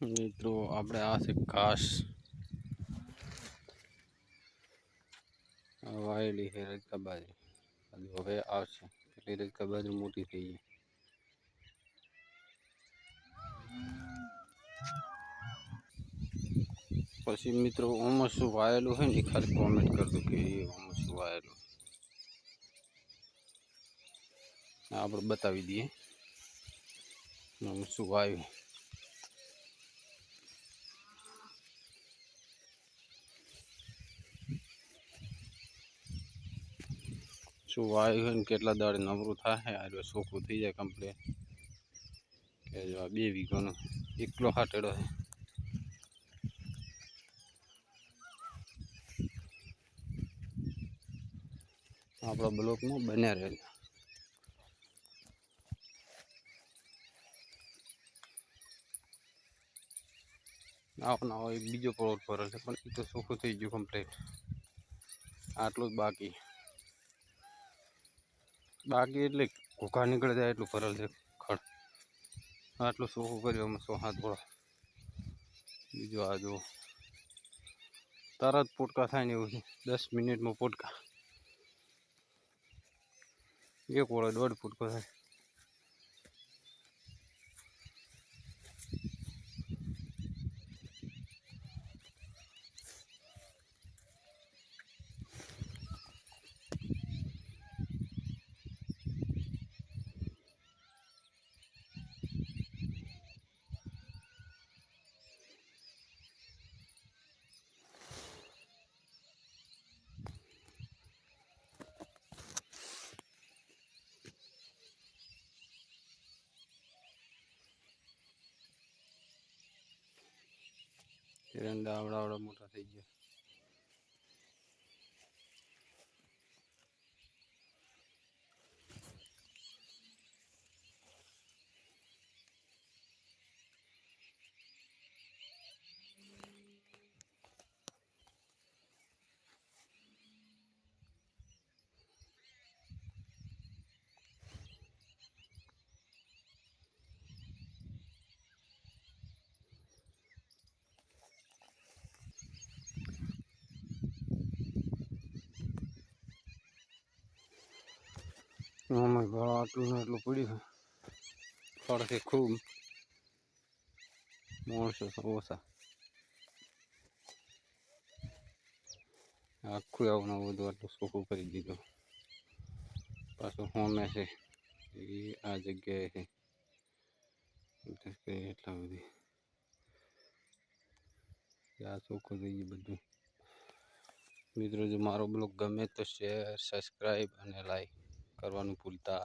મિત્રો આપણે આ છે ઘાસ વાયેલી છે રજકા બાજરી હવે આવશે એટલે રજકા બાજરી મોટી થઈ ગઈ. પછી મિત્રો ઓમાં શું વાયેલું હોય ને ખાલી કોમેન્ટ કરજો કે ઓમાં શું વાયેલું આપણે બતાવી દઈએ શું વાવ્યું. શું વાયુ હોય ને કેટલા દાડે નવરું થાય આ ચોખ્ખું થઈ જાય કમ્પ્લીટ. કે જો આ 2 વીઘાનો એકલો હાટેડો છે. આપણા બ્લોકમાં બન્યા રહેજો. આવો એક બીજો પ્લોટ ભરેલ છે પણ એ તો ચોખ્ખું થઈ ગયું કમ્પ્લીટ. આટલું જ બાકી એટલે ઘોઘા નીકળી જાય એટલું ભરેલ છે ખડ. આટલું ચોખ્ખું કર્યું અમે 100 થોડા. બીજું આ જો તરત પોટકા થાય ને એવું છે 10 મિનિટમાં પોટકા. એક વળે 1.5 ફૂટકો થાય. એરંડા આવડા મોટા થઈ ગયા. આમાં ઘણા આટલું ને એટલું પડ્યું ફળથી ખૂબ માણસો ઓછા. આખું આવું બધું આટલું ચોખ્ખું કરી દીધું. પાછું હોમે છે એ આ જગ્યાએ છે એટલા બધી આ ચોખ્ખું થઈ ગયું બધું. મિત્રો જો મારો બ્લોગ ગમે તો શેર સબસ્ક્રાઈબ અને લાઈક કરવાનું ભૂલતા